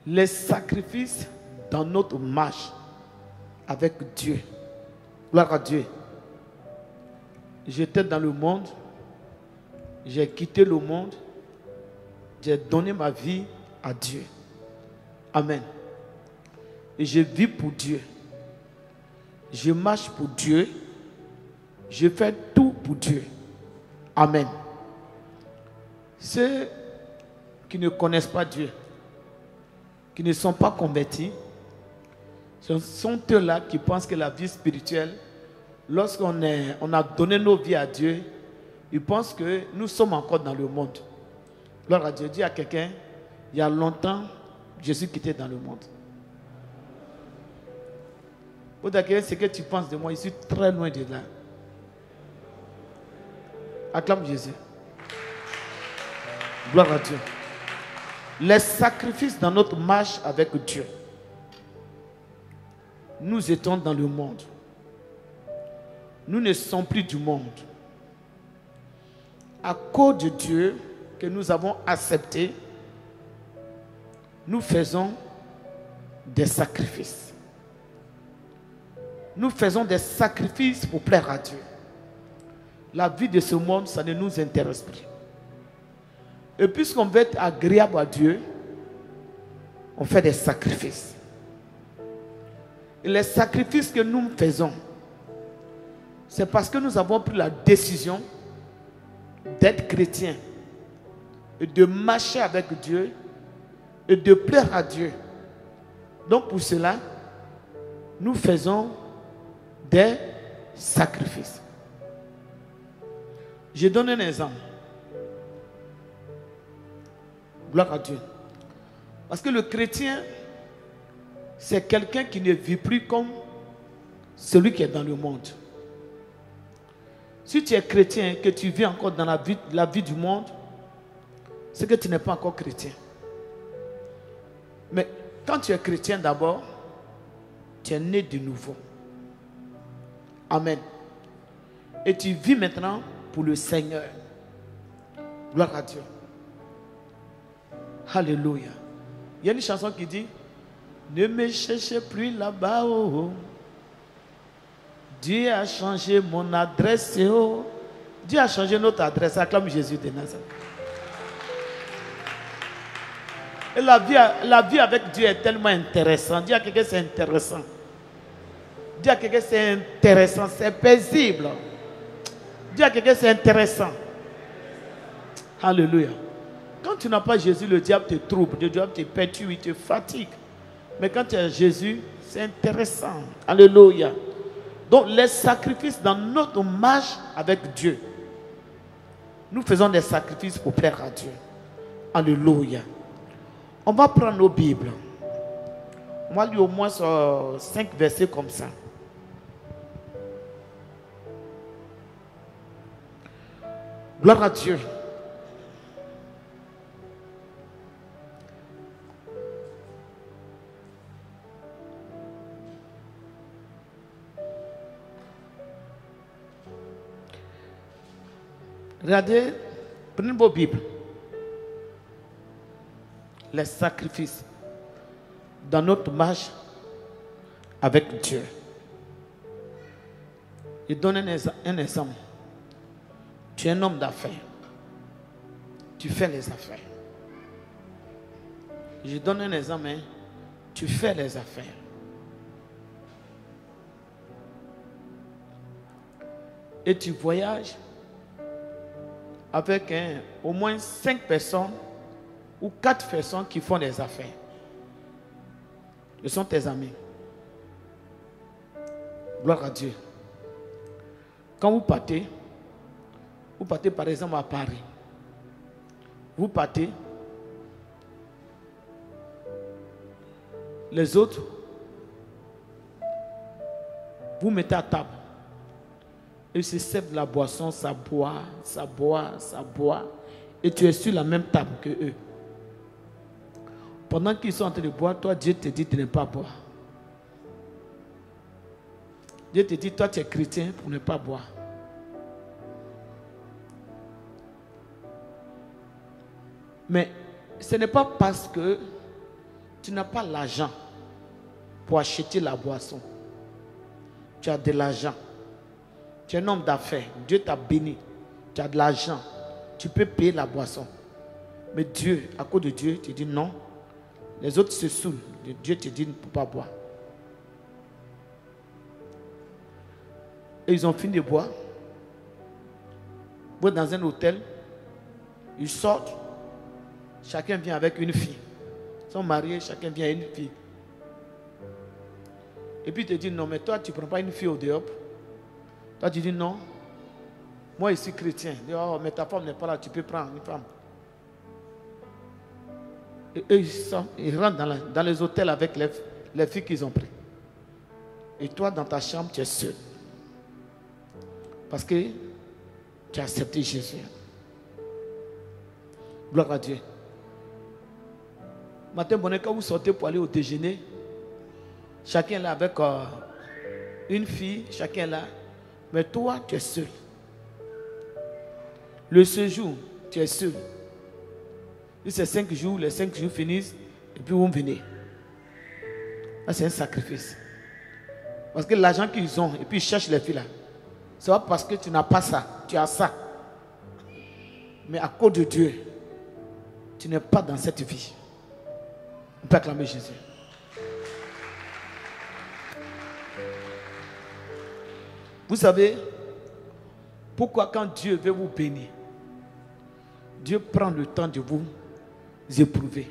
les sacrifices dans notre marche avec Dieu. Gloire à Dieu. J'étais dans le monde, j'ai quitté le monde, j'ai donné ma vie à Dieu. Amen. Et je vis pour Dieu. Je marche pour Dieu. Je fais tout pour Dieu. Amen. Ceux qui ne connaissent pas Dieu, qui ne sont pas convertis, ce sont eux-là qui pensent que la vie spirituelle, lorsqu'on a donné nos vies à Dieu, ils pensent que nous sommes encore dans le monde. Gloire à Dieu. Dis à quelqu'un, il y a longtemps, je suis quitté dans le monde. Pour dire ce que tu penses de moi, je suis très loin de là. Acclame Jésus. Gloire à Dieu. Les sacrifices dans notre marche avec Dieu. Nous étions dans le monde. Nous ne sommes plus du monde. À cause de Dieu que nous avons accepté, nous faisons des sacrifices. Nous faisons des sacrifices pour plaire à Dieu. La vie de ce monde, ça ne nous intéresse plus. Et puisqu'on veut être agréable à Dieu, on fait des sacrifices. Et les sacrifices que nous faisons, c'est parce que nous avons pris la décision d'être chrétiens et de marcher avec Dieu et de plaire à Dieu. Donc pour cela, nous faisons des sacrifices. Je donne un exemple. Gloire à Dieu. Parce que le chrétien, c'est quelqu'un qui ne vit plus comme celui qui est dans le monde. Si tu es chrétien, que tu vis encore dans la vie du monde, c'est que tu n'es pas encore chrétien. Mais quand tu es chrétien d'abord, tu es né de nouveau. Amen. Et tu vis maintenant pour le Seigneur. Gloire à Dieu. Alléluia. Il y a une chanson qui dit: ne me cherchez plus là-bas, oh. Dieu a changé mon adresse, oh. Dieu a changé notre adresse. Acclame Jésus de Nazareth. Et la vie avec Dieu est tellement intéressante. Dis à quelqu'un c'est intéressant. Dis à quelqu'un c'est intéressant, c'est paisible. Dis à quelqu'un c'est intéressant. Alléluia. Quand tu n'as pas Jésus, le diable te trouble, le diable te perturbe, il te fatigue. Mais quand tu as Jésus, c'est intéressant. Alléluia. Donc les sacrifices dans notre marche avec Dieu. Nous faisons des sacrifices pour plaire à Dieu. Alléluia. On va prendre nos Bibles. On va lire au moins 5 versets comme ça. Gloire à Dieu. Regardez, prenez vos Bibles. Les sacrifices dans notre marche avec Dieu. Je donne un exemple. Tu es un homme d'affaires. Tu fais les affaires. Je donne un exemple. Hein. Tu fais les affaires. Et tu voyages avec au moins 5 personnes ou 4 personnes qui font des affaires. Ce sont tes amis. Gloire à Dieu. Quand vous partez par exemple à Paris. Vous partez. Les autres, vous mettez à table. Ils se servent la boisson, ça boit. Et tu es sur la même table que eux. Pendant qu'ils sont en train de boire, toi, Dieu te dit de ne pas boire. Dieu te dit, toi, tu es chrétien pour ne pas boire. Mais ce n'est pas parce que Tu n'as pas l'argent pour acheter la boisson. Tu as de l'argent. Tu es un homme d'affaires. Dieu t'a béni. Tu as de l'argent. Tu peux payer la boisson. Mais Dieu, à cause de Dieu, tu dis non. Les autres se saoulent. Dieu te dit ne peux pas boire. Et ils ont fini de boire. Boire dans un hôtel. Ils sortent. Chacun vient avec une fille. Ils sont mariés, chacun vient avec une fille. Et puis il te dit non, mais toi tu ne prends pas une fille au dehors. Toi tu dis non. Moi je suis chrétien. Il dit, oh, mais ta femme n'est pas là, tu peux prendre une femme. Et eux ils rentrent dans les hôtels avec les filles qu'ils ont prises. Et toi dans ta chambre tu es seul. Parce que tu as accepté Jésus. Gloire à Dieu. Matin, quand vous sortez pour aller au déjeuner, chacun est là avec une fille, chacun est là. Mais toi, tu es seul. Le séjour, tu es seul. Et c'est 5 jours, les 5 jours finissent, et puis vous venez. Là, c'est un sacrifice. Parce que l'argent qu'ils ont, et puis ils cherchent les filles là. C'est pas parce que tu n'as pas ça, tu as ça. Mais à cause de Dieu, tu n'es pas dans cette vie. On peut acclamer Jésus. Vous savez pourquoi quand Dieu veut vous bénir, Dieu prend le temps de vous éprouver.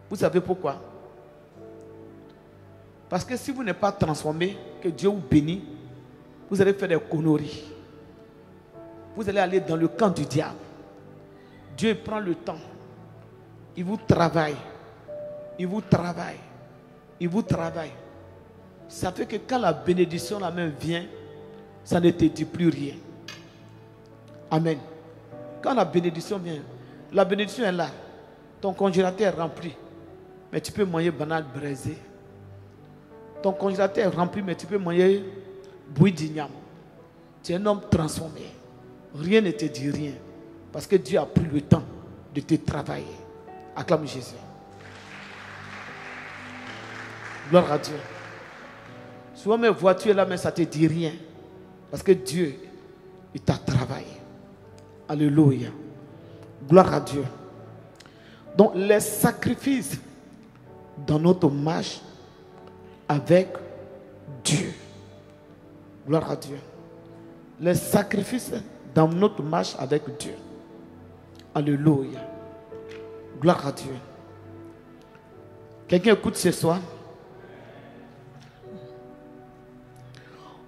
Vous savez pourquoi? Parce que si vous n'êtes pas transformé, que Dieu vous bénit, vous allez faire des conneries. Vous allez aller dans le camp du diable. Dieu prend le temps. Il vous travaille. Il vous travaille. Il vous travaille. Ça fait que quand la bénédiction la même vient, ça ne te dit plus rien. Amen. Quand la bénédiction vient, la bénédiction est là. Ton congélateur est rempli. Mais tu peux manger banane braisée. Ton congélateur est rempli, mais tu peux manger bouillie d'igname. Tu es un homme transformé. Rien ne te dit rien. Parce que Dieu a pris le temps de te travailler. Acclame Jésus. Gloire à Dieu. Souvent mes voitures là, mais ça ne te dit rien. Parce que Dieu, il t'a travaillé. Alléluia. Gloire à Dieu. Donc les sacrifices dans notre marche avec Dieu. Gloire à Dieu. Les sacrifices dans notre marche avec Dieu. Alléluia. Gloire à Dieu. Quelqu'un écoute ce soir?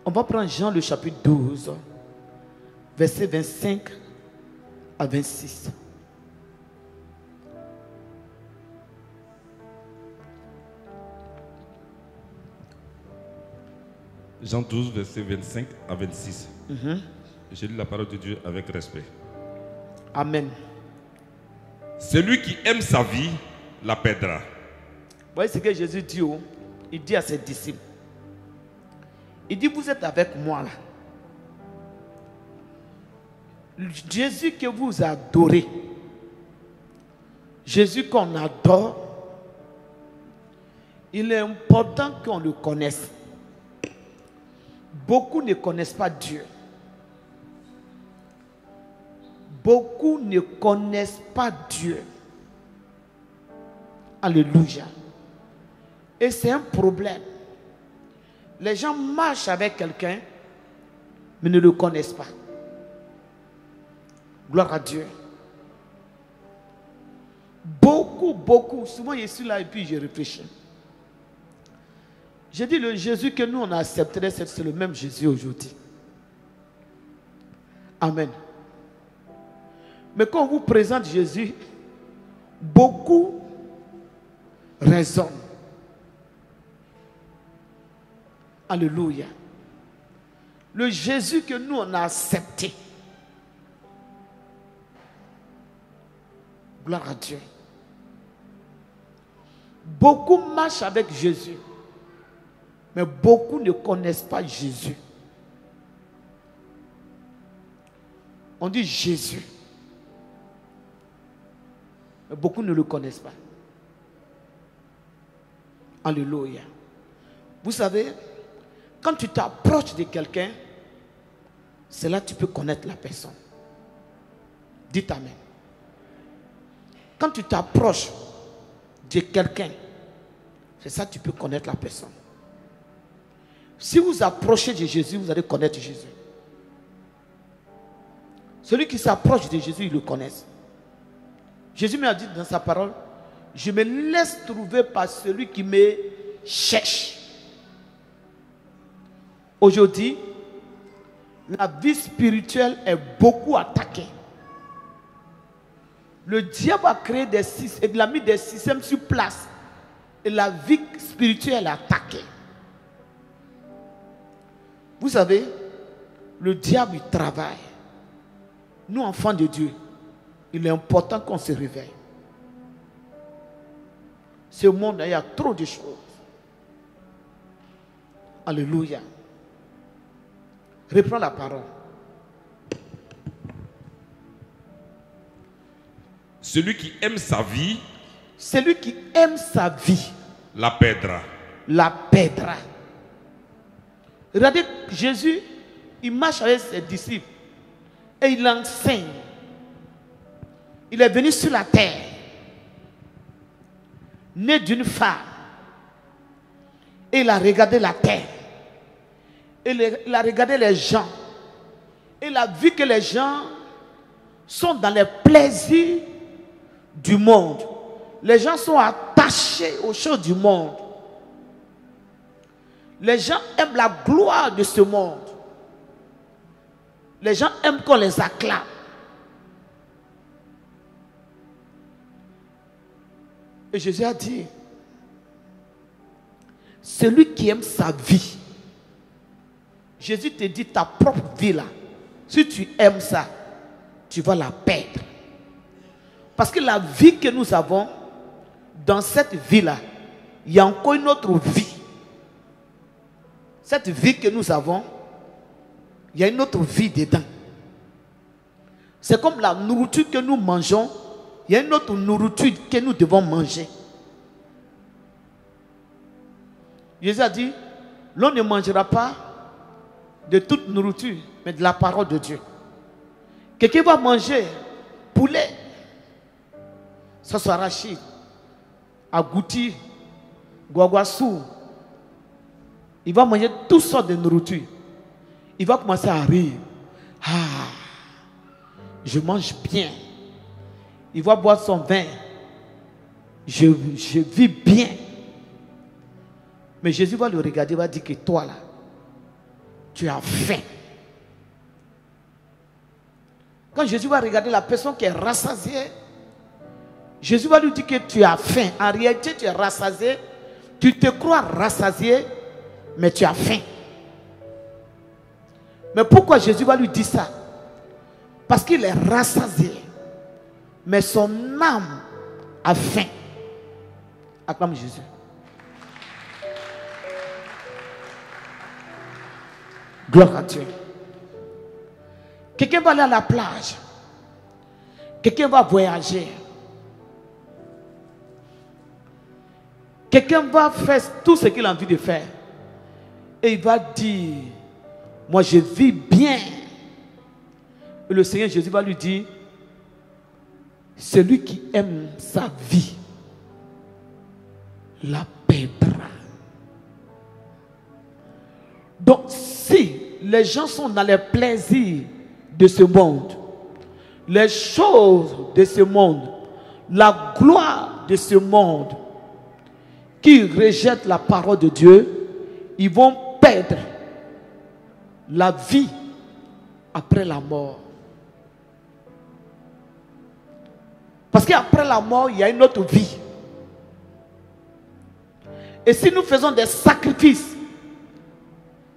On va prendre Jean le chapitre 12, versets 25 à 26. Jean 12, versets 25 à 26. Je lis la parole de Dieu avec respect. Amen. Celui qui aime sa vie la perdra. Vous voyez ce que Jésus dit? Il dit à ses disciples. Il dit, vous êtes avec moi là. Jésus que vous adorez, Jésus qu'on adore, il est important qu'on le connaisse. Beaucoup ne connaissent pas Dieu. Beaucoup ne connaissent pas Dieu. Alléluia. Et c'est un problème. Les gens marchent avec quelqu'un, mais ne le connaissent pas. Gloire à Dieu. Beaucoup, souvent je suis là et puis je réfléchis. J'ai dit le Jésus que nous on a accepté, c'est le même Jésus aujourd'hui. Amen. Mais quand on vous présente Jésus, beaucoup raisonnent. Alléluia. Le Jésus que nous on a accepté. Gloire à Dieu. Beaucoup marchent avec Jésus. Mais beaucoup ne connaissent pas Jésus. On dit Jésus. Mais beaucoup ne le connaissent pas. Alléluia. Vous savez, quand tu t'approches de quelqu'un, c'est là que tu peux connaître la personne. Dites Amen. Quand tu t'approches de quelqu'un, c'est ça que tu peux connaître la personne. Si vous approchez de Jésus, vous allez connaître Jésus. Celui qui s'approche de Jésus, il le connaît. Jésus m'a dit dans sa parole, je me laisse trouver par celui qui me cherche. Aujourd'hui, la vie spirituelle est beaucoup attaquée. Le diable a créé des systèmes, il a mis des systèmes sur place. Et la vie spirituelle est attaquée. Vous savez, le diable, il travaille. Nous, enfants de Dieu, il est important qu'on se réveille. Ce monde, il y a trop de choses. Alléluia. Reprends la parole. Celui qui aime sa vie, celui qui aime sa vie, la perdra. La perdra. Regardez, Jésus, il marche avec ses disciples et il enseigne. Il est venu sur la terre, né d'une femme, et il a regardé la terre, et il a regardé les gens, et il a vu que les gens sont dans les plaisirs du monde. Les gens sont attachés aux choses du monde. Les gens aiment la gloire de ce monde. Les gens aiment qu'on les acclame. Et Jésus a dit, celui qui aime sa vie, Jésus te dit ta propre vie là, si tu aimes ça, tu vas la perdre. Parce que la vie que nous avons, dans cette vie-là, il y a encore une autre vie. Cette vie que nous avons, il y a une autre vie dedans. C'est comme la nourriture que nous mangeons, il y a une autre nourriture que nous devons manger. Jésus a dit, l'on ne mangera pas de toute nourriture, mais de la parole de Dieu. Quelqu'un va manger poulet, ça soit arachide, agouti, guaguassou. Il va manger toutes sortes de nourriture. Il va commencer à rire. Ah, je mange bien. Il va boire son vin. Je vis bien. Mais Jésus va le regarder, il va dire que toi là, tu as faim. Quand Jésus va regarder la personne qui est rassasiée, Jésus va lui dire que tu as faim. En réalité, tu es rassasié. Tu te crois rassasié, mais tu as faim. Mais pourquoi Jésus va lui dire ça? Parce qu'il est rassasié, mais son âme a faim. Acclame Jésus. Gloire à Dieu. Quelqu'un va aller à la plage. Quelqu'un va voyager. Quelqu'un va faire tout ce qu'il a envie de faire. Et il va dire, moi je vis bien. Et le Seigneur Jésus va lui dire, celui qui aime sa vie la perdra. Donc si les gens sont dans les plaisirs de ce monde, les choses de ce monde, la gloire de ce monde, qui rejettent la parole de Dieu, ils vont perdre la vie après la mort. Parce qu'après la mort, il y a une autre vie. Et si nous faisons des sacrifices,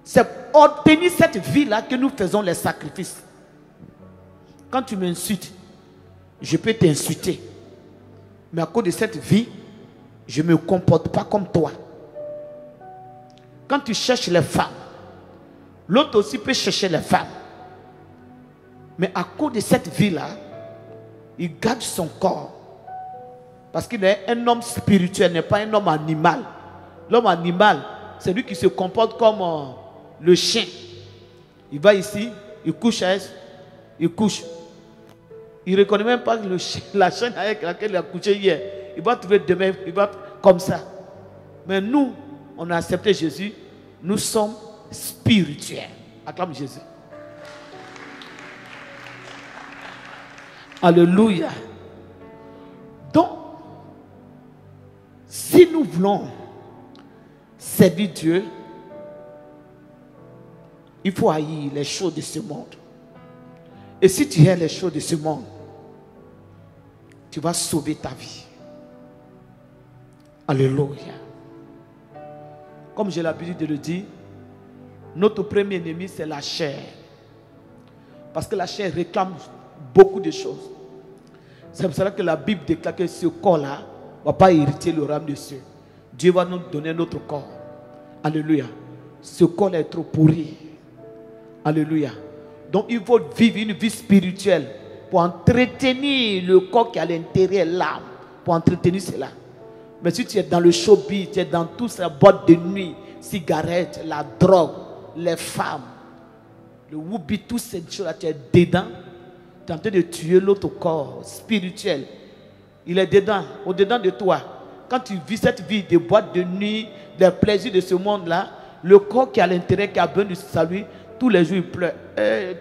c'est pour obtenir cette vie-là que nous faisons les sacrifices. Quand tu m'insultes, je peux t'insulter. Mais à cause de cette vie, je ne me comporte pas comme toi. Quand tu cherches les femmes, l'autre aussi peut chercher les femmes. Mais à cause de cette vie-là, il garde son corps. Parce qu'il est un homme spirituel, n'est pas un homme animal. L'homme animal, c'est lui qui se comporte comme le chien. Il va ici, il couche à l'aise, il couche. Il ne reconnaît même pas la chaîne avec laquelle il a couché hier. Il va trouver demain, il va comme ça. Mais nous, on a accepté Jésus. Nous sommes spirituels. Acclame Jésus. Alléluia. Donc, si nous voulons servir Dieu, il faut haïr les choses de ce monde. Et si tu hais les choses de ce monde, tu vas sauver ta vie. Alléluia. Comme j'ai l'habitude de le dire, notre premier ennemi, c'est la chair. Parce que la chair réclame beaucoup de choses. C'est pour cela que la Bible déclare que ce corps-là ne va pas hériter le royaume de cieux. Dieu va nous donner notre corps. Alléluia. Ce corps est trop pourri. Alléluia. Donc il faut vivre une vie spirituelle pour entretenir le corps qui est à l'intérieur, l'âme, pour entretenir cela. Mais si tu es dans le showbiz, tu es dans toute la boîte de nuit, cigarettes, la drogue, les femmes, le woubi, toutes ces choses-là, tu es dedans, tu es en train de tuer l'autre corps spirituel. Il est dedans, au-dedans de toi. Quand tu vis cette vie de boîte de nuit, des plaisirs de ce monde-là, le corps qui est à l'intérieur, qui a besoin de salut, tous les jours il pleure.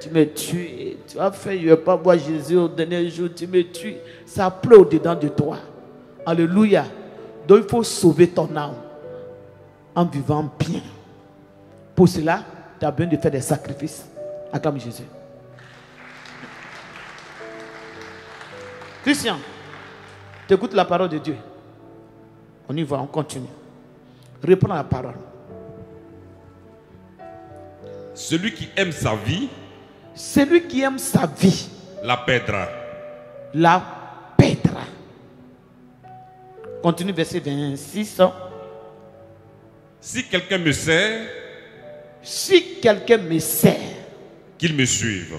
Tu me tues, tu as fait, je ne vais pas voir Jésus au dernier jour, tu me tues. Ça pleure au-dedans de toi. Alléluia. Donc il faut sauver ton âme en vivant bien. Pour cela, tu as besoin de faire des sacrifices. Acclame Jésus. Christian, tu écoutes la parole de Dieu. On y va, on continue. Reprends la parole. Celui qui aime sa vie, celui qui aime sa vie, la perdra. La perdra. Continue verset 26. Si quelqu'un me sert, si quelqu'un me sert, qu'il me suive.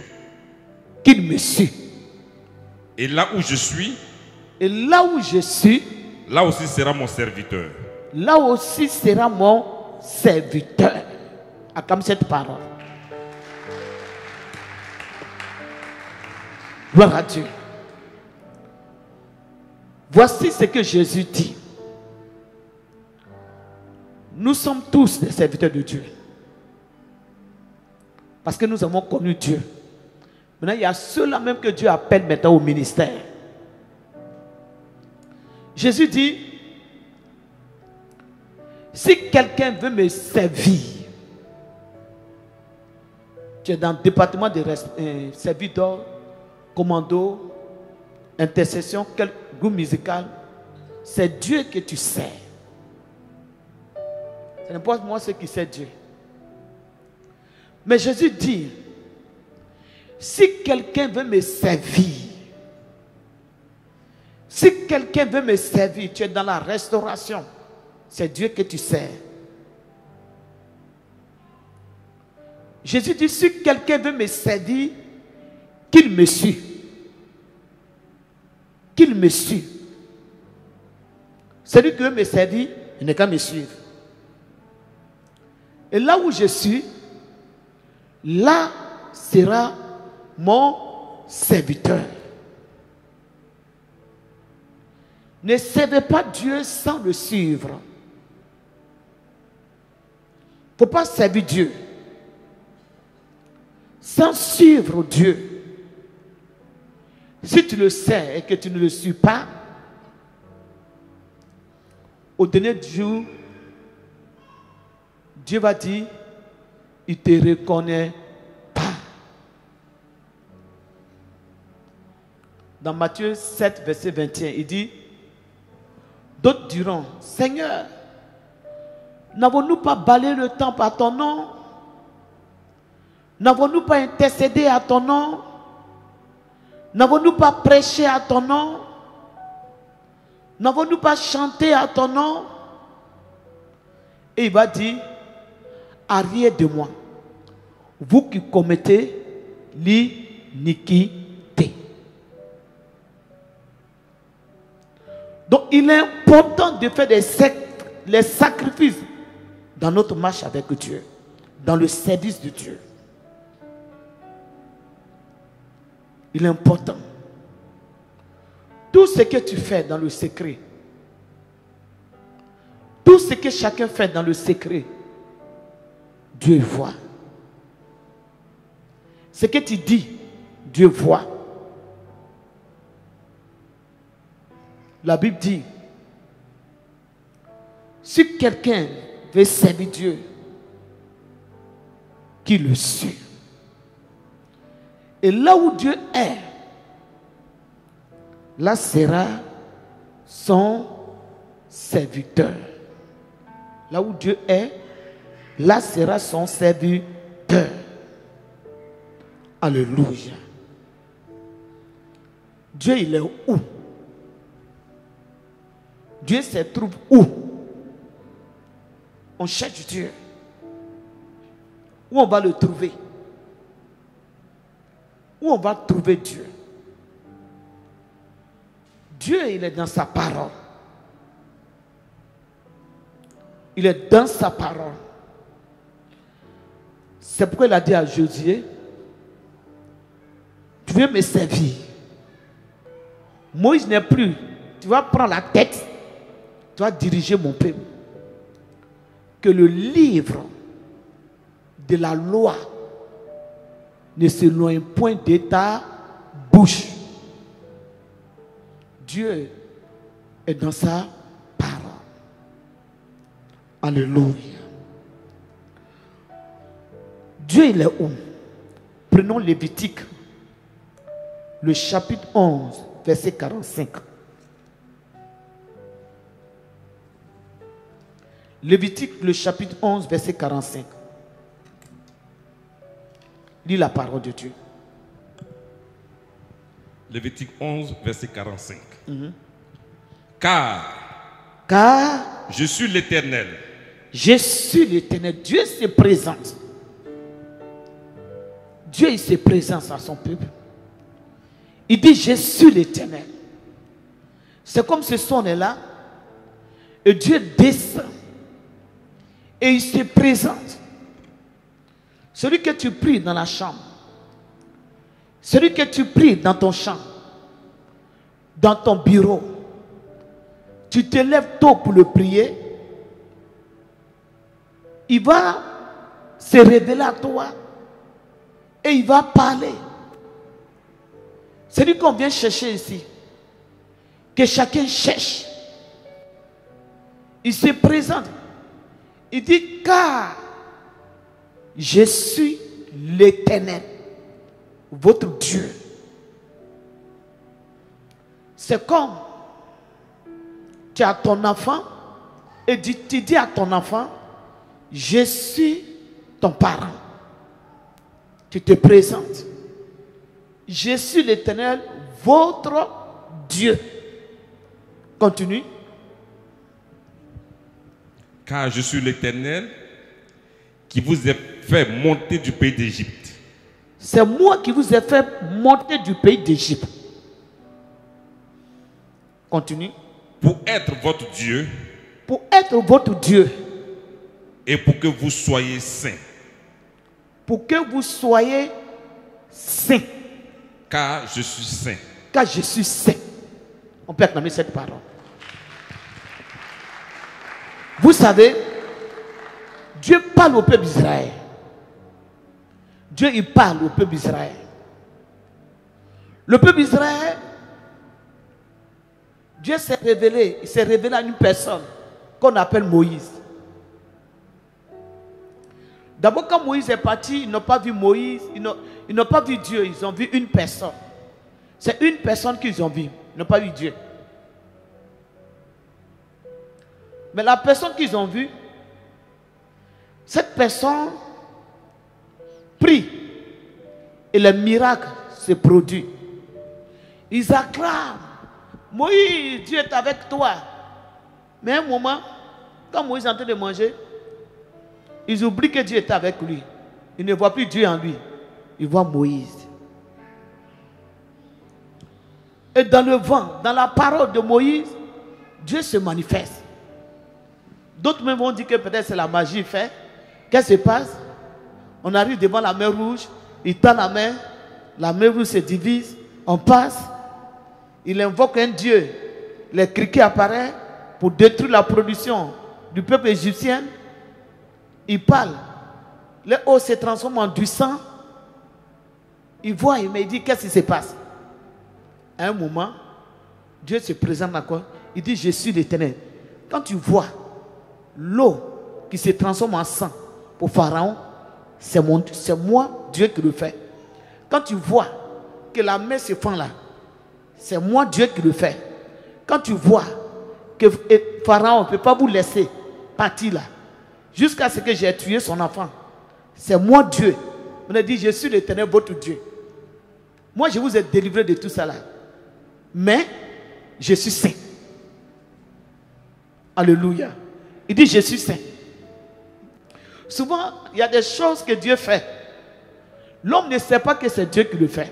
Qu'il me suive. Et là où je suis, là aussi sera mon serviteur. Là aussi sera mon serviteur. Acclame cette parole. Gloire à Dieu. Voici ce que Jésus dit. Nous sommes tous des serviteurs de Dieu. Parce que nous avons connu Dieu. Maintenant, il y a ceux-là même que Dieu appelle maintenant au ministère. Jésus dit, si quelqu'un veut me servir, tu es dans le département de serviteur, commando, intercession, quel groupe musical, c'est Dieu que tu sers. Ce n'est pas moi ce qui sait Dieu. Mais Jésus dit, si quelqu'un veut me servir, si quelqu'un veut me servir, tu es dans la restauration, c'est Dieu que tu sers. Jésus dit, si quelqu'un veut me servir, qu'il me suive. Qu'il me suive. Celui qui veut me servir, il n'est qu'à me suivre. Et là où je suis, là sera mon serviteur. Ne servez pas Dieu sans le suivre. Il ne faut pas servir Dieu sans suivre Dieu. Si tu le sais et que tu ne le suis pas, au dernier jour, Dieu va dire, il ne te reconnaît pas. Dans Matthieu 7, verset 21, il dit, d'autres diront, Seigneur, n'avons-nous pas balayé le temple à ton nom? N'avons-nous pas intercédé à ton nom? N'avons-nous pas prêché à ton nom? N'avons-nous pas chanté à ton nom? Et il va dire, arrière de moi, vous qui commettez l'iniquité. Donc il est important de faire des les sacrifices dans notre marche avec Dieu, dans le service de Dieu. Il est important. Tout ce que tu fais dans le secret, tout ce que chacun fait dans le secret, Dieu voit. Ce que tu dis, Dieu voit. La Bible dit, si quelqu'un veut servir Dieu, qu'il le suive. Et là où Dieu est, là sera son serviteur. Là où Dieu est, là sera son serviteur. Alléluia. Dieu, il est où? Dieu se trouve où? On cherche Dieu. Où on va le trouver? Où on va trouver Dieu? Dieu, il est dans sa parole. Il est dans sa parole. C'est pourquoi il a dit à Josué, tu veux me servir. Moïse n'est plus. Tu vas prendre la tête. Tu vas diriger mon peuple. Que le livre de la loi ne s'éloigne point de ta bouche. Dieu est dans sa parole. Alléluia. Dieu, il est où? Prenons Lévitique, le chapitre 11, verset 45. Lévitique, le chapitre 11, verset 45. Lis la parole de Dieu. Lévitique 11, verset 45. Car je suis l'Éternel. Je suis l'Éternel. Dieu se présente. Dieu, il se présente à son peuple. Il dit, je suis l'Éternel. C'est comme ce son est là. Et Dieu descend. Et il se présente. Celui que tu pries dans la chambre. Celui que tu pries dans ton champ. Dans ton bureau. Tu te lèves tôt pour le prier. Il va se révéler à toi. Et il va parler. C'est lui qu'on vient chercher ici. Que chacun cherche. Il se présente. Il dit, car je suis l'Éternel, votre Dieu. C'est comme tu as ton enfant et tu dis à ton enfant, je suis ton parent. Tu te présentes. Je suis l'Éternel, votre Dieu. Continue. Car je suis l'Éternel qui vous ai fait monter du pays d'Égypte. C'est moi qui vous ai fait monter du pays d'Égypte. Continue. Pour être votre Dieu. Pour être votre Dieu. Et pour que vous soyez saints. Pour que vous soyez saints. Car je suis saint. Car je suis saint. On peut acclamer cette parole. Vous savez, Dieu parle au peuple d'Israël. Dieu, il parle au peuple d'Israël. Le peuple d'Israël, Dieu s'est révélé. Il s'est révélé à une personne qu'on appelle Moïse. D'abord, quand Moïse est parti, ils n'ont pas vu Moïse, ils n'ont pas vu Dieu, ils ont vu une personne. C'est une personne qu'ils ont vue, ils n'ont pas vu Dieu. Mais la personne qu'ils ont vue, cette personne prie et le miracle se produit. Ils acclament. Moïse, Dieu est avec toi. Mais à un moment, quand Moïse est en train de manger, ils oublient que Dieu est avec lui. Ils ne voient plus Dieu en lui. Ils voient Moïse. Et dans le vent, dans la parole de Moïse, Dieu se manifeste. D'autres même vont dire que peut-être c'est la magie fait. Qu'est-ce qui se passe? On arrive devant la mer rouge, il tend la mer rouge se divise, on passe, il invoque un dieu, les criquets apparaissent pour détruire la production du peuple égyptien. Il parle, les eaux se transforment en du sang. Il voit, il me dit qu'est-ce qui se passe? À un moment, Dieu se présente encore, il dit je suis l'Éternel. Quand tu vois l'eau qui se transforme en sang pour Pharaon, c'est moi Dieu qui le fait. Quand tu vois que la mer se fend là, c'est moi Dieu qui le fait. Quand tu vois que Pharaon ne peut pas vous laisser partir là, jusqu'à ce que j'ai tué son enfant, c'est moi Dieu. On a dit je suis l'Éternel votre Dieu. Moi je vous ai délivré de tout ça là. Mais je suis saint. Alléluia. Il dit je suis saint. Souvent, il y a des choses que Dieu fait. L'homme ne sait pas que c'est Dieu qui le fait.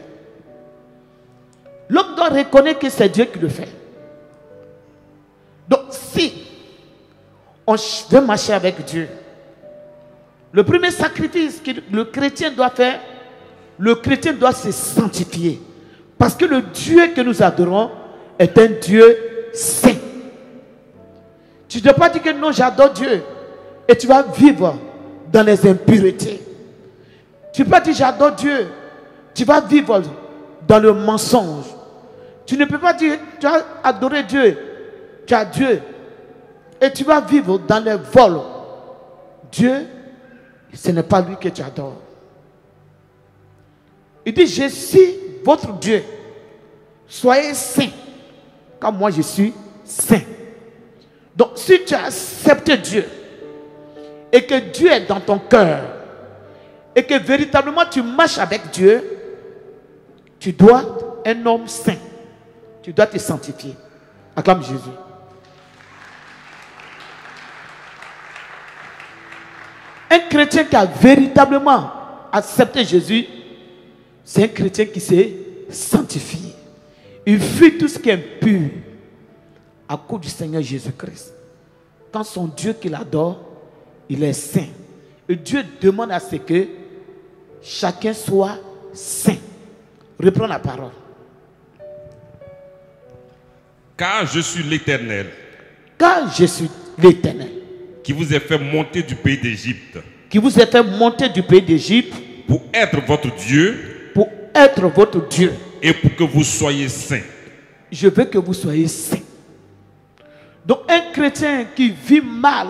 L'homme doit reconnaître que c'est Dieu qui le fait. Donc, si on veut marcher avec Dieu, le premier sacrifice que le chrétien doit faire, le chrétien doit se sanctifier. Parce que le Dieu que nous adorons est un Dieu saint. Tu ne dois pas dire que non, j'adore Dieu et tu vas vivre dans les impuretés. Tu ne peux pas dire j'adore Dieu, tu vas vivre dans le mensonge. Tu ne peux pas dire tu as adoré Dieu, tu as Dieu et tu vas vivre dans les vols. Dieu, ce n'est pas lui que tu adores. Il dit je suis votre Dieu, soyez saints comme moi je suis saint. Donc si tu as accepté Dieu et que Dieu est dans ton cœur et que véritablement tu marches avec Dieu, tu dois être un homme saint. Tu dois te sanctifier. Acclame Jésus. Un chrétien qui a véritablement accepté Jésus, c'est un chrétien qui s'est sanctifié. Il fuit tout ce qui est impur à cause du Seigneur Jésus-Christ. Quand son Dieu qu'il adore, il est saint. Et Dieu demande à ce que chacun soit saint. Reprends la parole. Car je suis l'Éternel. Car je suis l'Éternel. Qui vous ai fait monter du pays d'Égypte. Qui vous ai fait monter du pays d'Égypte. Pour être votre Dieu. Pour être votre Dieu. Et pour que vous soyez saints. Je veux que vous soyez saints. Donc un chrétien qui vit mal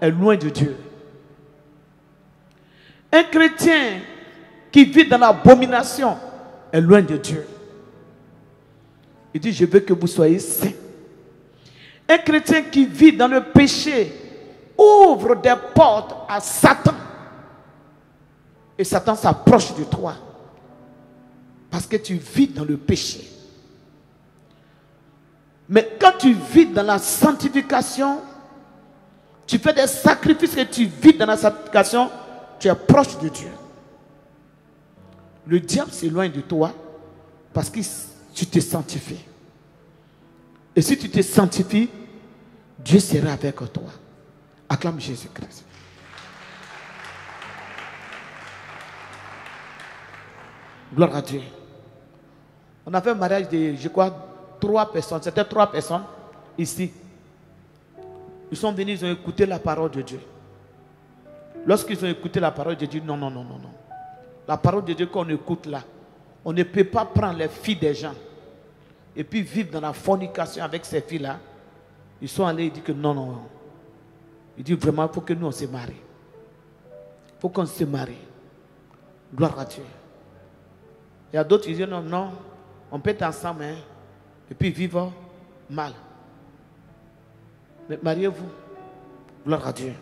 est loin de Dieu. Un chrétien qui vit dans l'abomination est loin de Dieu. Il dit, je veux que vous soyez saints. Un chrétien qui vit dans le péché ouvre des portes à Satan. Et Satan s'approche de toi. Parce que tu vis dans le péché. Mais quand tu vis dans la sanctification, tu fais des sacrifices et tu vis dans la sanctification, tu es proche de Dieu. Le diable s'éloigne de toi parce que tu te sanctifies. Et si tu te sanctifies, Dieu sera avec toi. Acclame Jésus-Christ. Gloire à Dieu. On a fait un mariage de, je crois, 3 personnes. C'était 3 personnes ici. Ils sont venus, ils ont écouté la parole de Dieu. Lorsqu'ils ont écouté la parole de Dieu, non. La parole de Dieu qu'on écoute là, on ne peut pas prendre les filles des gens et puis vivre dans la fornication avec ces filles-là. Ils sont allés, ils disent que non. Ils disent vraiment, il faut que nous on se marie. Il faut qu'on se marie. Gloire à Dieu. Il y a d'autres qui disent non, on peut être ensemble et puis vivre mal. Mais mariez-vous. Gloire à Dieu.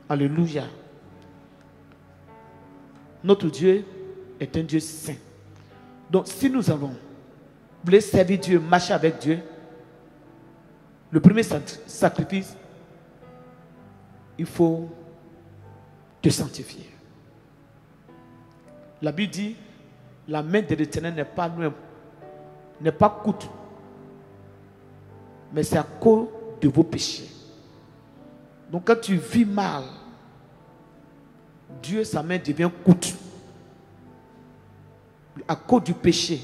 Alléluia. Notre Dieu est un Dieu saint. Donc si nous voulons servir Dieu, marcher avec Dieu, le premier sacrifice, il faut te sanctifier. La Bible dit, la main de l'Éternel n'est pas loin, n'est pas courte, mais c'est à cause de vos péchés. Donc quand tu vis mal, Dieu, sa main devient courte. À cause du péché,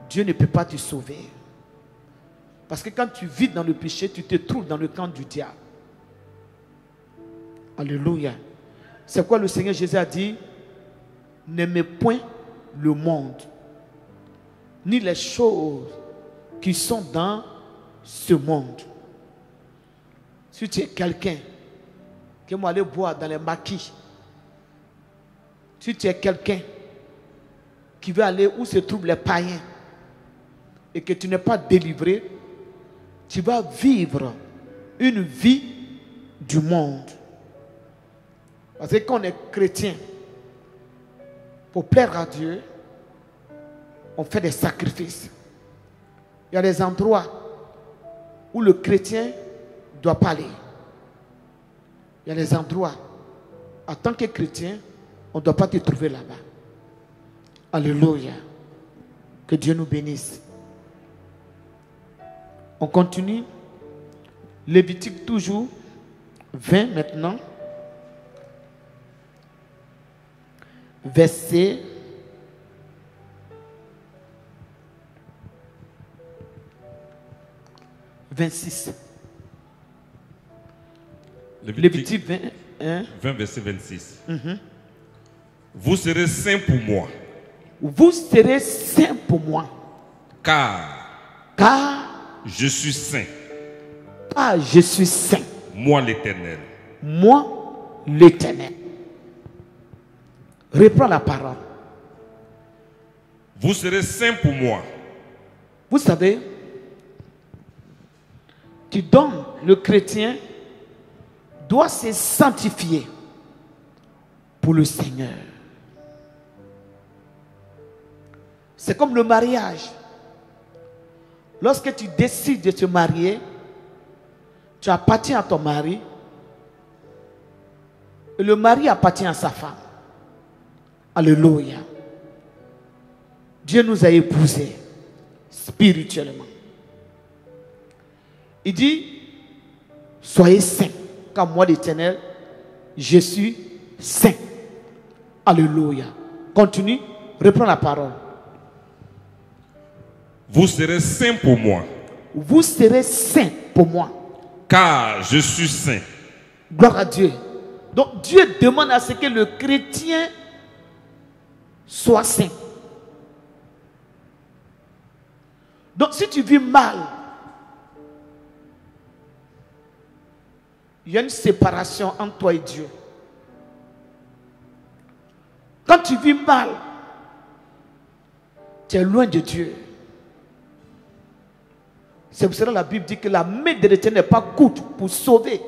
Dieu ne peut pas te sauver. Parce que quand tu vis dans le péché, tu te trouves dans le camp du diable. Alléluia. C'est quoi le Seigneur Jésus a dit? N'aimez point le monde, ni les choses qui sont dans ce monde. Si tu es quelqu'un qui aime aller boire dans les maquis, si tu es quelqu'un qui veut aller où se trouvent les païens et que tu n'es pas délivré, tu vas vivre une vie du monde. Parce que quand on est chrétien, pour plaire à Dieu, on fait des sacrifices. Il y a des endroits où le chrétien ne doit pas aller. Il y a des endroits, en tant que chrétien, on ne doit pas te trouver là-bas. Alléluia. Que Dieu nous bénisse. On continue. Lévitique toujours 20 maintenant. Verset 26. Lévitique 20, verset 26. Vous serez saints pour moi. Vous serez saints pour moi. Car je suis saint. Ah, je suis saint. Moi l'Éternel. Moi l'Éternel. Reprends la parole. Vous serez saints pour moi. Vous savez, tu donnes, le chrétien doit se sanctifier pour le Seigneur. C'est comme le mariage. Lorsque tu décides de te marier, tu appartiens à ton mari et le mari appartient à sa femme. Alléluia. Dieu nous a épousés spirituellement. Il dit, soyez saints, car moi l'Éternel, je suis saint. Alléluia. Continue, reprends la parole. Vous serez saints pour moi. Vous serez saints pour moi. Car je suis saint. Gloire à Dieu. Donc Dieu demande à ce que le chrétien soit saint. Donc si tu vis mal, il y a une séparation entre toi et Dieu. Quand tu vis mal, tu es loin de Dieu. C'est pour cela que la Bible dit que la main de l'Éternel n'est pas courte pour sauver,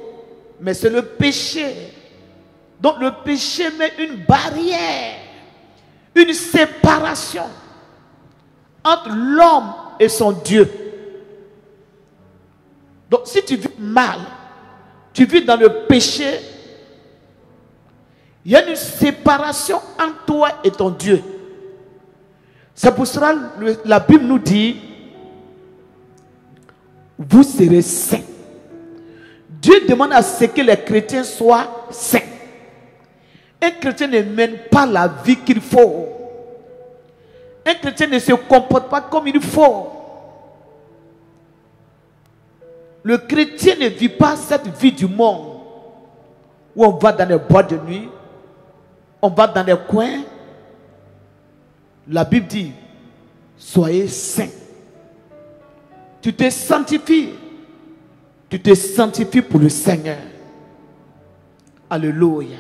mais c'est le péché. Donc le péché met une barrière, une séparation entre l'homme et son Dieu. Donc si tu vis mal, tu vis dans le péché, il y a une séparation entre toi et ton Dieu. C'est pour cela que la Bible nous dit, vous serez saints. Dieu demande à ce que les chrétiens soient saints. Un chrétien ne mène pas la vie qu'il faut. Un chrétien ne se comporte pas comme il faut. Le chrétien ne vit pas cette vie du monde où on va dans les boîtes de nuit, on va dans les coins. La Bible dit, soyez saints. Tu te sanctifies. Tu te sanctifies pour le Seigneur. Alléluia.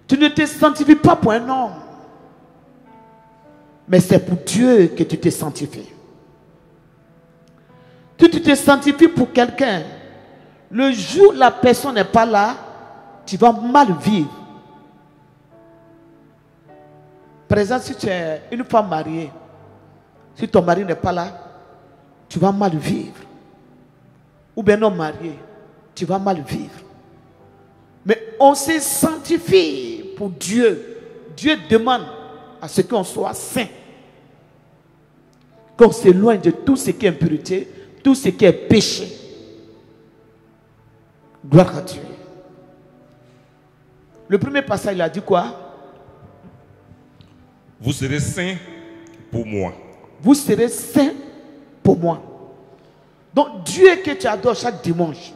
Tu ne te sanctifies pas pour un homme. Mais c'est pour Dieu que tu te sanctifies. Tu te sanctifies pour quelqu'un. Le jour où la personne n'est pas là, tu vas mal vivre. Par exemple, si tu es une femme mariée, si ton mari n'est pas là, tu vas mal vivre. Ou bien non marié, tu vas mal vivre. Mais on se sanctifie pour Dieu. Dieu demande à ce qu'on soit saint. Qu'on s'éloigne de tout ce qui est impureté, tout ce qui est péché. Gloire à Dieu. Le premier passage, il a dit quoi? Vous serez saints pour moi. Vous serez saints pour moi. Donc Dieu que tu adores chaque dimanche,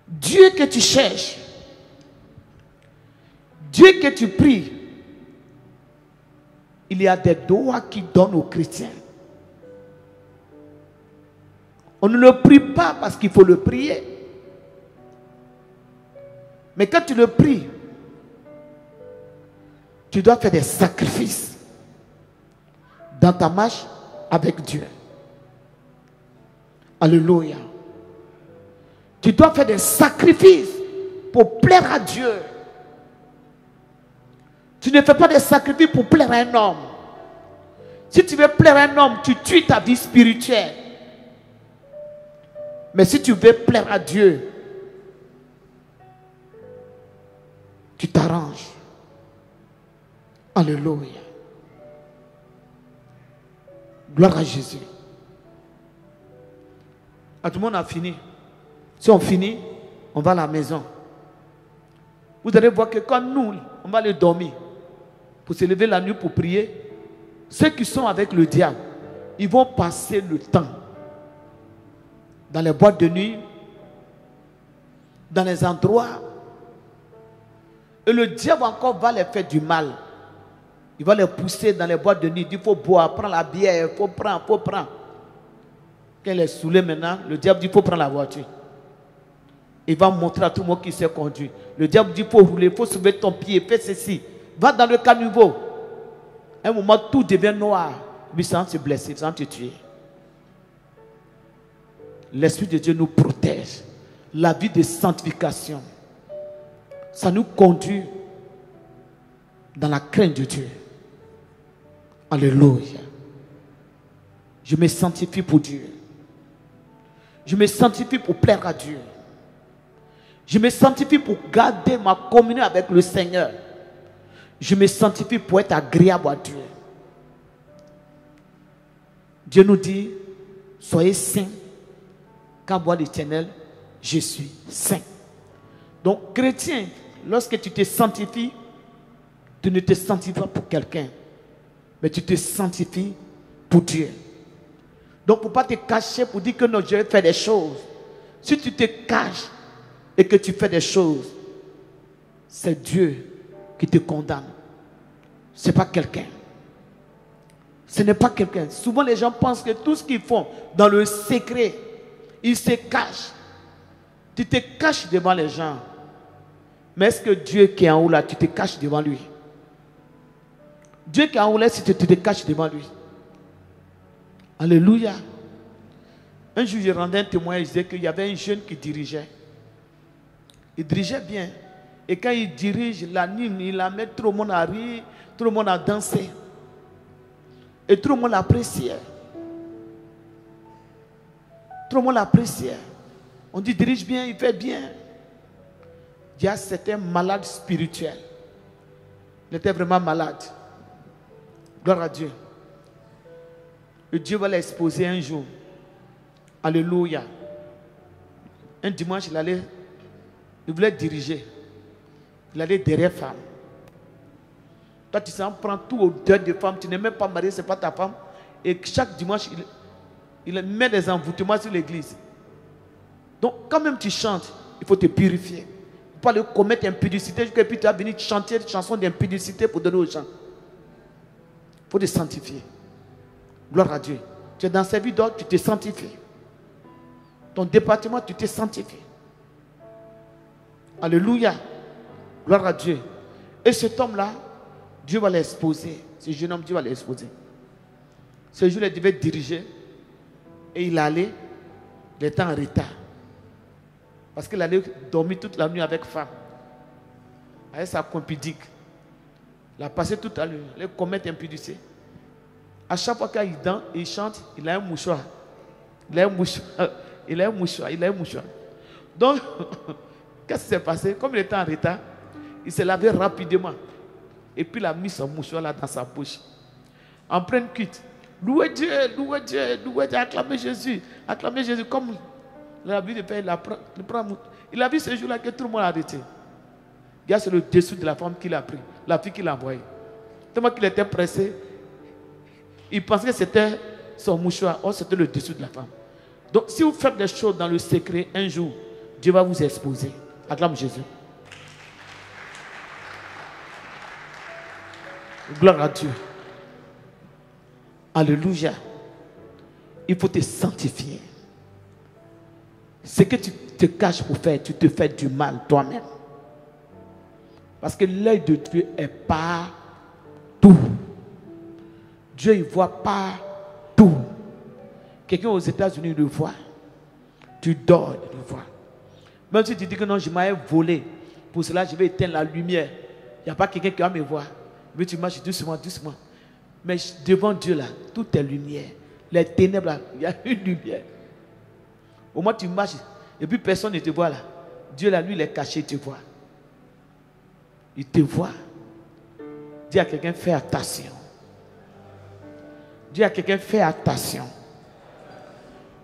Dieu que tu cherches, Dieu que tu pries, il y a des droits qui donnent aux chrétiens. On ne le prie pas parce qu'il faut le prier. Mais quand tu le pries, tu dois faire des sacrifices dans ta marche avec Dieu. Alléluia. Tu dois faire des sacrifices pour plaire à Dieu. Tu ne fais pas des sacrifices pour plaire à un homme. Si tu veux plaire à un homme, tu tues ta vie spirituelle. Mais si tu veux plaire à Dieu, tu t'arranges. Alléluia. Gloire à Jésus. Tout le monde a fini. Si on finit, on va à la maison. Vous allez voir que quand nous, on va aller dormir, pour se lever la nuit pour prier, ceux qui sont avec le diable, ils vont passer le temps dans les boîtes de nuit, dans les endroits, et le diable encore va les faire du mal. Il va les pousser dans les boîtes de nuit. Il faut boire, prendre la bière, il faut prendre. Quand il est saoulé maintenant, le diable dit il faut prendre la voiture. Il va montrer à tout le monde qui sait conduire. Le diable dit il faut rouler, il faut soulever ton pied, fais ceci. Va dans le caniveau. À un moment, tout devient noir. Lui, sans te blesser, sans te tuer. L'Esprit de Dieu nous protège. La vie de sanctification, ça nous conduit dans la crainte de Dieu. Alléluia. Je me sanctifie pour Dieu. Je me sanctifie pour plaire à Dieu. Je me sanctifie pour garder ma communion avec le Seigneur. Je me sanctifie pour être agréable à Dieu. Dieu nous dit, soyez saints, car moi l'Éternel, je suis saint. Donc, chrétien, lorsque tu te sanctifies, tu ne te sanctifies pas pour quelqu'un, mais tu te sanctifies pour Dieu. Donc, pour ne pas te cacher, pour dire que non, je vais faire des choses. Si tu te caches et que tu fais des choses, c'est Dieu qui te condamne. Ce n'est pas quelqu'un. Ce n'est pas quelqu'un. Souvent, les gens pensent que tout ce qu'ils font dans le secret, ils se cachent. Tu te caches devant les gens. Mais est-ce que Dieu qui est en haut là, tu te caches devant lui? Dieu qui est en haut là, si tu te caches devant lui. Alléluia. Un jour, je rendais un témoignage, je disais qu'il y avait un jeune qui dirigeait. Il dirigeait bien. Et quand il dirige, la nuit, il amène tout le monde à rire, tout le monde à danser. Et tout le monde l'appréciait. Tout le monde l'appréciait. On dit, dirige bien, il fait bien. Il y a certains malades spirituels. Il était vraiment malade. Gloire à Dieu. Et Dieu va l'exposer un jour. Alléluia. Un dimanche, il voulait diriger. Il allait derrière femme. Toi, tu s'en prends tout au deuil de femme. Tu n'es même pas marié, ce n'est pas ta femme. Et chaque dimanche, il met des envoûtements sur l'église. Donc, quand même tu chantes, il faut te purifier. Il ne faut pas le commettre impudicité. Et puis tu vas venir chanter une chanson d'impudicité pour donner aux gens. Il faut te sanctifier. Gloire à Dieu. Tu es dans sa vie d'autre, tu te sanctifies. Ton département, tu te sanctifies. Alléluia. Gloire à Dieu. Et cet homme-là, Dieu va l'exposer. Ce jeune homme, Dieu va l'exposer. Ce jour, il devait diriger. Et il allait, il était en retard. Parce qu'il allait dormir toute la nuit avec femme. Avec sa compidique. Il a passé toute la nuit. Il commet impudicité. À chaque fois qu'il danse, il chante, il a un mouchoir. Il a un mouchoir. Donc, qu'est-ce qui s'est passé? Comme il était en retard, il s'est lavé rapidement. Et puis il a mis son mouchoir là dans sa bouche. En pleine cuite. Louez Dieu, louez Dieu, louez Dieu, acclamez Jésus. Acclamez Jésus. Comme Il a vu le père, il a vu ce jour-là que tout le monde a arrêté. Regarde, c'est le dessous de la femme qu'il a pris, la fille qu'il a envoyée. Tellement qu'il était pressé, il pensait que c'était son mouchoir. Or, c'était le dessous de la femme. Donc, si vous faites des choses dans le secret, un jour, Dieu va vous exposer. Acclame Jésus. Gloire à Dieu. Alléluia. Il faut te sanctifier. Ce que tu te caches pour faire, tu te fais du mal toi-même. Parce que l'œil de Dieu est partout. Dieu ne voit pas tout. Quelqu'un aux États-Unis le voit. Tu dors, il le voit. Même si tu dis que non, je m'avais volé. Pour cela, je vais éteindre la lumière. Il n'y a pas quelqu'un qui va me voir. Mais tu marches doucement, doucement. Mais devant Dieu là, tout est lumière. Les ténèbres là, il y a une lumière. Au moins tu marches et puis personne ne te voit là. Dieu là, lui, il est caché, tu vois. Il te voit. Dis à quelqu'un, fais attention. Dis à quelqu'un, fais attention.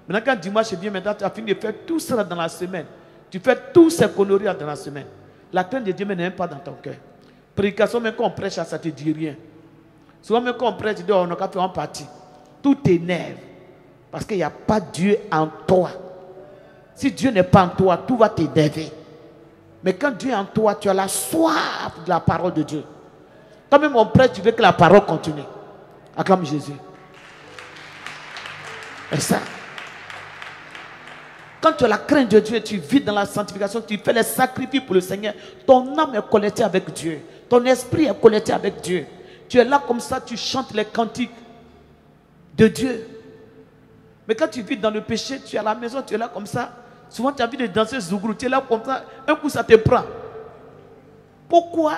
Maintenant, quand dimanche vient, maintenant, tu as fini de faire tout ça dans la semaine. Tu fais tous ces conneries dans la semaine. La crainte de Dieu n'est même pas dans ton cœur. Prédication, même quand on prêche, ça ne te dit rien. Souvent, même quand on prêche, tu dis, on n'a qu'à faire en partie. Tout t'énerve. Parce qu'il n'y a pas Dieu en toi. Si Dieu n'est pas en toi, tout va t'énerver. Mais quand Dieu est en toi, tu as la soif de la parole de Dieu. Quand même on prêche, tu veux que la parole continue. Acclame Jésus. Et ça. Quand tu as la crainte de Dieu, tu vis dans la sanctification, tu fais les sacrifices pour le Seigneur, ton âme est connectée avec Dieu. Ton esprit est connecté avec Dieu. Tu es là comme ça, tu chantes les cantiques de Dieu. Mais quand tu vis dans le péché, tu es à la maison, tu es là comme ça. Souvent tu as envie de danser zouglou, tu es là comme ça, un coup ça te prend. Pourquoi?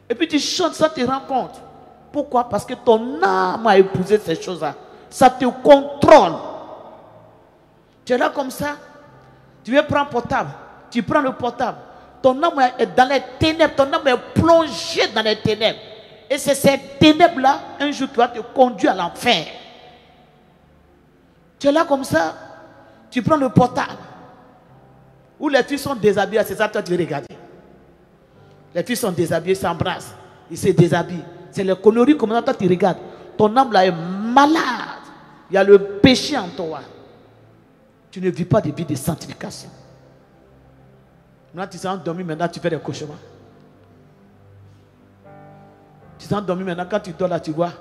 Et puis tu chantes, ça te rend compte. Pourquoi? Parce que ton âme a épousé ces choses-là. Ça te contrôle. Tu es là comme ça, tu viens prendre un portable, tu prends le portable. Ton âme est dans les ténèbres, ton âme est plongée dans les ténèbres. Et c'est ces ténèbres-là, un jour tu vas te conduire à l'enfer. Tu es là comme ça, tu prends le portable. Où les filles sont déshabillées, c'est ça que toi tu regardes. Les filles sont déshabillées, s'embrassent, ils se déshabillent. C'est les conneries comme ça, toi tu regardes. Ton âme là est malade. Il y a le péché en toi. Tu ne vis pas de vie de sanctification. Maintenant tu t'es endormi, maintenant tu fais des cauchemars. Tu t'es endormi, maintenant quand tu dors là, tu vois.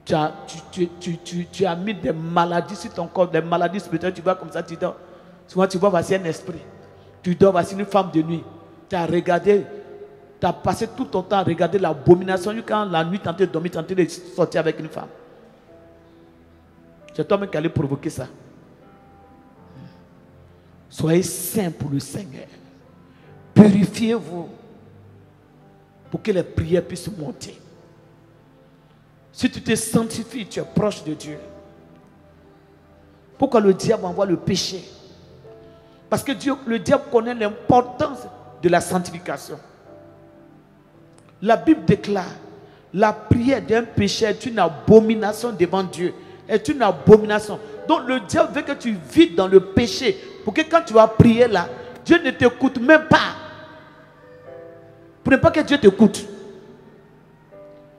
Tu as mis des maladies sur ton corps, des maladies spirituelles, tu vois comme ça, tu dors. Souvent tu vois, voici un esprit. Tu dors, voici une femme de nuit. Tu as regardé, tu as passé tout ton temps à regarder l'abomination. Quand la nuit, tu es en train de dormir, tu es en train de sortir avec une femme. C'est toi-même qui allais provoquer ça. Soyez saints pour le Seigneur. Purifiez-vous pour que les prières puissent monter. Si tu te sanctifies, tu es proche de Dieu. Pourquoi le diable envoie le péché? Parce que le diable connaît l'importance de la sanctification. La Bible déclare, la prière d'un pécheur est une abomination devant Dieu. Est une abomination. Donc le diable veut que tu vives dans le péché. Pour que quand tu vas prier là, Dieu ne t'écoute même pas. Pour ne pas que Dieu t'écoute.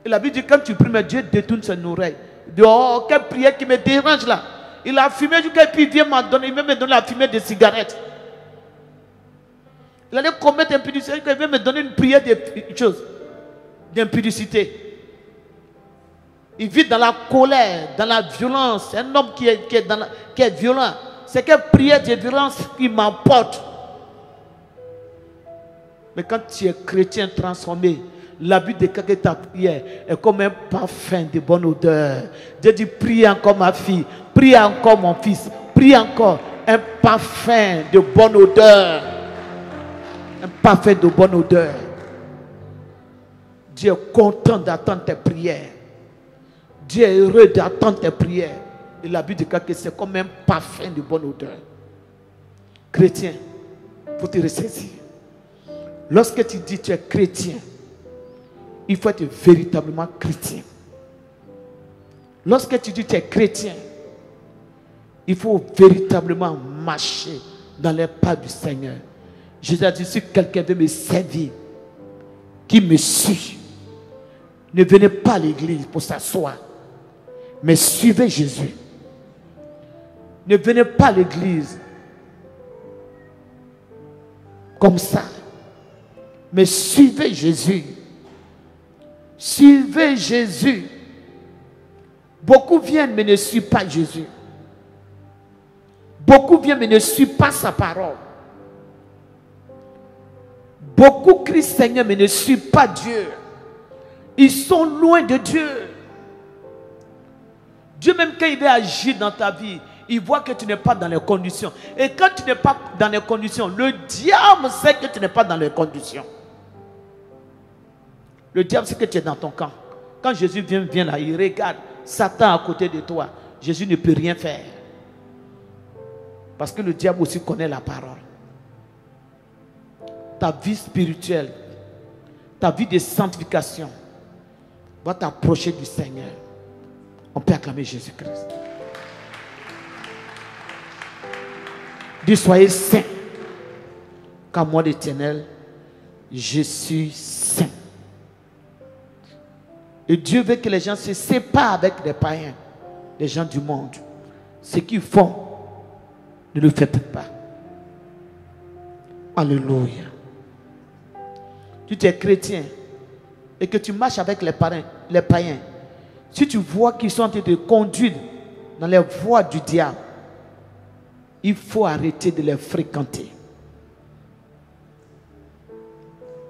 Et la Bible dit quand tu pries, mais Dieu détourne son oreille. Il dit, oh, quelle prière qui me dérange là. Il a fumé jusqu'à puis il vient m'en donner, il vient me donner la fumée de cigarette. Il allait commettre impudicité, il vient me donner une prière de choses, d'impudicité. Il vit dans la colère, dans la violence. C'est un homme qui est violent. C'est quelle prière de violence qui m'emporte. Mais quand tu es chrétien transformé, l'habit de que ta prière est comme un parfum de bonne odeur. Dieu dit, prie encore ma fille, prie encore mon fils, prie encore. Un parfum de bonne odeur. Un parfum de bonne odeur. Dieu est content d'attendre tes prières. Dieu est heureux d'attendre tes prières. Et l'habit de que c'est comme un parfum de bonne odeur. Chrétien, il faut te ressaisir. Lorsque tu dis que tu es chrétien, il faut être véritablement chrétien. Lorsque tu dis que tu es chrétien, Il faut véritablement marcher dans les pas du Seigneur. Jésus a dit, si quelqu'un veut me servir, qui me suit, ne venez pas à l'église pour s'asseoir, mais suivez Jésus. Ne venez pas à l'église comme ça, mais suivez Jésus. Suivez Jésus. Beaucoup viennent mais ne suivent pas Jésus. Beaucoup viennent mais ne suivent pas sa parole. Beaucoup crient Seigneur mais ne suivent pas Dieu. Ils sont loin de Dieu. Dieu même quand il veut agir dans ta vie, il voit que tu n'es pas dans les conditions. Et quand tu n'es pas dans les conditions, le diable sait que tu n'es pas dans les conditions. Le diable sait que tu es dans ton camp. Quand Jésus vient là, il regarde Satan à côté de toi. Jésus ne peut rien faire. Parce que le diable aussi connaît la parole. Ta vie spirituelle, ta vie de sanctification va t'approcher du Seigneur. On peut acclamer Jésus-Christ. Dis, soyez saints, car moi l'Éternel, je suis saint. Et Dieu veut que les gens se séparent avec les païens, les gens du monde. Ce qu'ils font, ne le faites pas. Alléluia. Tu es chrétien et que tu marches avec les païens, si tu vois qu'ils sont en train de conduire dans les voies du diable, il faut arrêter de les fréquenter.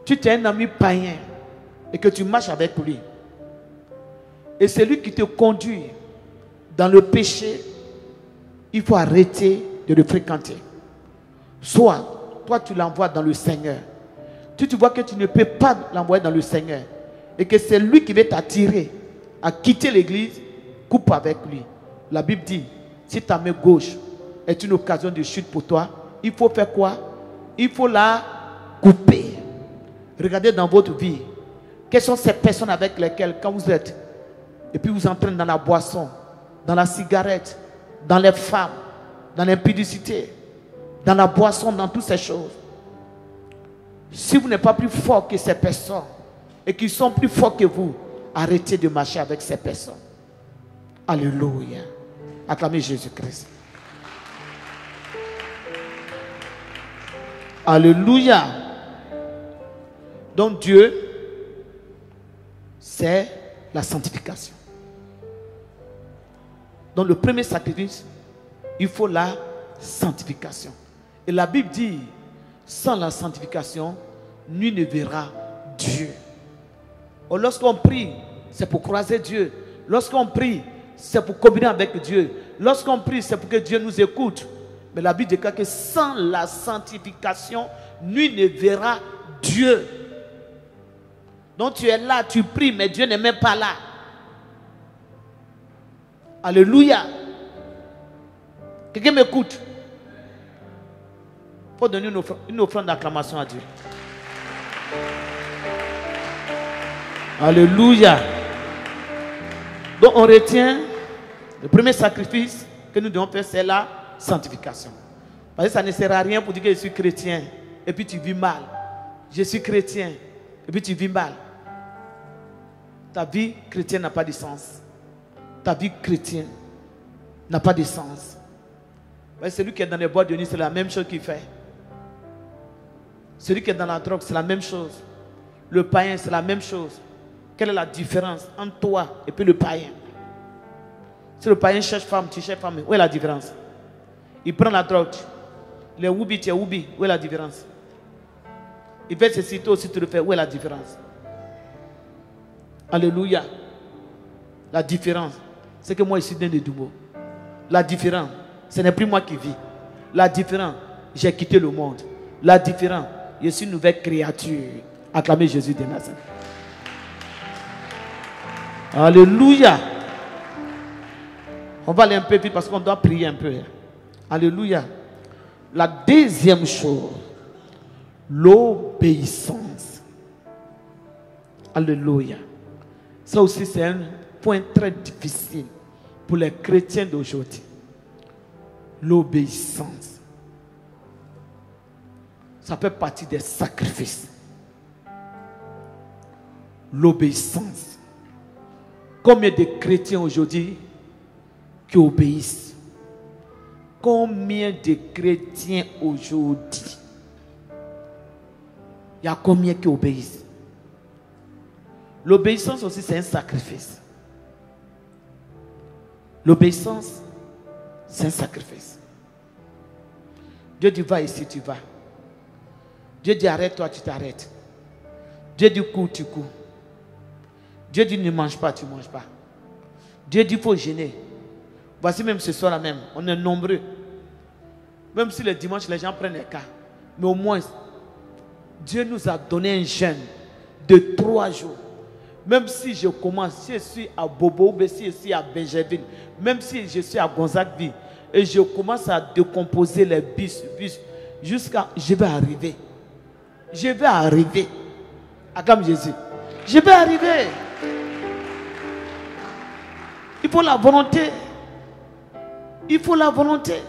Tu es un ami païen et que tu marches avec lui, et c'est lui qui te conduit dans le péché, il faut arrêter de le fréquenter. Soit, toi tu l'envoies dans le Seigneur. Si tu vois que tu ne peux pas l'envoyer dans le Seigneur et que c'est lui qui veut t'attirer à quitter l'église, coupe avec lui. La Bible dit, si ta main gauche est une occasion de chute pour toi, il faut faire quoi? Il faut la couper. Regardez dans votre vie, quelles sont ces personnes avec lesquelles, quand vous êtes, et puis vous entrez dans la boisson, dans la cigarette, dans les femmes, dans l'impudicité, dans la boisson, dans toutes ces choses. Si vous n'êtes pas plus fort que ces personnes et qu'ils sont plus forts que vous, arrêtez de marcher avec ces personnes. Alléluia. Acclamez Jésus-Christ. Alléluia. Donc Dieu, c'est la sanctification. Donc le premier sacrifice, il faut la sanctification. Et la Bible dit, sans la sanctification, nul ne verra Dieu. Or, lorsqu'on prie, c'est pour croiser Dieu. Lorsqu'on prie, c'est pour communier avec Dieu. Lorsqu'on prie, c'est pour que Dieu nous écoute. Mais la Bible déclare que sans la sanctification, nul ne verra Dieu. Donc tu es là, tu pries, mais Dieu n'est même pas là. Alléluia. Quelqu'un m'écoute? Il faut donner une offrande d'acclamation à Dieu. Alléluia. Donc on retient le premier sacrifice que nous devons faire, c'est la sanctification. Parce que ça ne sert à rien pour dire que je suis chrétien et puis tu vis mal. Je suis chrétien et puis tu vis mal. Ta vie chrétienne n'a pas de sens. Ta vie chrétienne n'a pas de sens. Celui qui est dans les boîtes de nuit, c'est la même chose qu'il fait. Celui qui est dans la drogue, c'est la même chose. Le païen, c'est la même chose. Quelle est la différence entre toi et puis le païen? Si le païen cherche femme, tu cherches femme, où est la différence? Il prend la drogue. Les woubi, tu es woubi, où est la différence? Il fait ceci, toi aussi tu le fais, où est la différence? Alléluia. La différence, c'est que moi je suis né de Doubo. La différence, ce n'est plus moi qui vis. La différence, j'ai quitté le monde. La différence, je suis une nouvelle créature. Acclamez Jésus de Nazareth. Alléluia. On va aller un peu vite parce qu'on doit prier un peu. Alléluia. La deuxième chose, l'obéissance. Alléluia. Ça aussi c'est un point très difficile pour les chrétiens d'aujourd'hui. L'obéissance, ça fait partie des sacrifices. L'obéissance. Combien de chrétiens aujourd'hui qui obéissent? Combien de chrétiens aujourd'hui? Il y a combien qui obéissent? L'obéissance aussi, c'est un sacrifice. L'obéissance, c'est un sacrifice. Dieu dit va ici, tu vas. Dieu dit arrête-toi, tu t'arrêtes. Dieu dit cours, tu cours. Dieu dit ne mange pas, tu ne manges pas. Dieu dit il faut jeûner. Voici même ce soir-là même, on est nombreux. Même si le dimanche les gens prennent les cas. Mais au moins, Dieu nous a donné un jeûne de 3 jours. Même si je commence, si je suis à Bobo, ou si je suis à Benjerville, même si je suis à Gonzague-Ville, et je commence à décomposer les bus, jusqu'à... Je vais arriver. Je vais arriver. Acclame Jésus. Je vais arriver. Il faut la volonté. Il faut la volonté.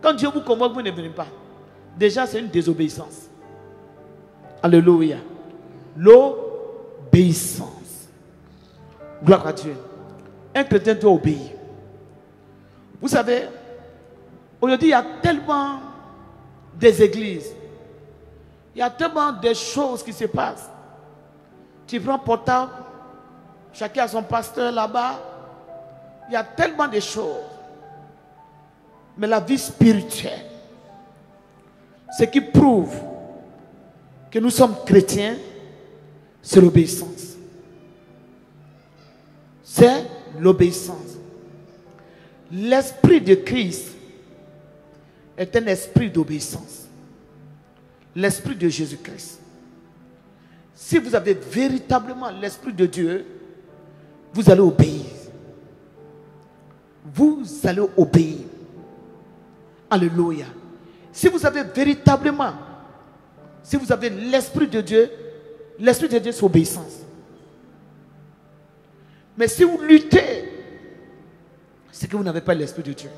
Quand Dieu vous convoque, vous ne venez pas. Déjà, c'est une désobéissance. Alléluia. L'obéissance. Gloire à Dieu. Un chrétien doit obéir. Vous savez, aujourd'hui, il y a tellement des églises. Il y a tellement de choses qui se passent. Tu prends portable, chacun a son pasteur là-bas. Il y a tellement de choses. Mais la vie spirituelle, ce qui prouve que nous sommes chrétiens, c'est l'obéissance. C'est l'obéissance. L'esprit de Christ est un esprit d'obéissance. L'esprit de Jésus-Christ. Si vous avez véritablement l'esprit de Dieu, vous allez obéir. Vous allez obéir. Alléluia. Si vous avez véritablement, si vous avez l'esprit de Dieu, c'est obéissance. Mais si vous luttez, c'est que vous n'avez pas l'esprit de Dieu.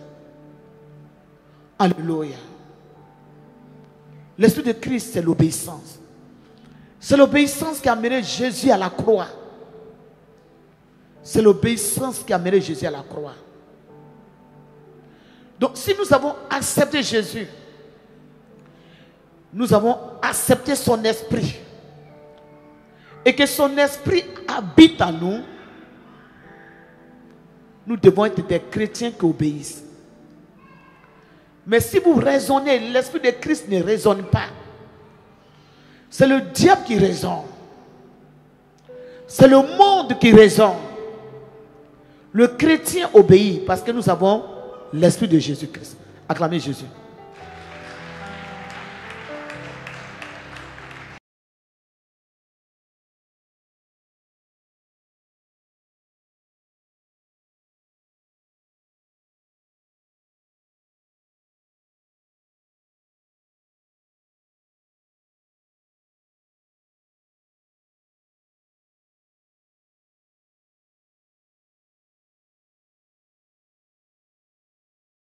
Alléluia. L'esprit de Christ, c'est l'obéissance. C'est l'obéissance qui a amené Jésus à la croix. C'est l'obéissance qui a amené Jésus à la croix. Donc si nous avons accepté Jésus, nous avons accepté son esprit, et que son esprit habite en nous, nous devons être des chrétiens qui obéissent. Mais si vous raisonnez, l'esprit de Christ ne raisonne pas. C'est le diable qui raisonne. C'est le monde qui raisonne. Le chrétien obéit parce que nous avons l'esprit de Jésus-Christ. Acclamez Jésus.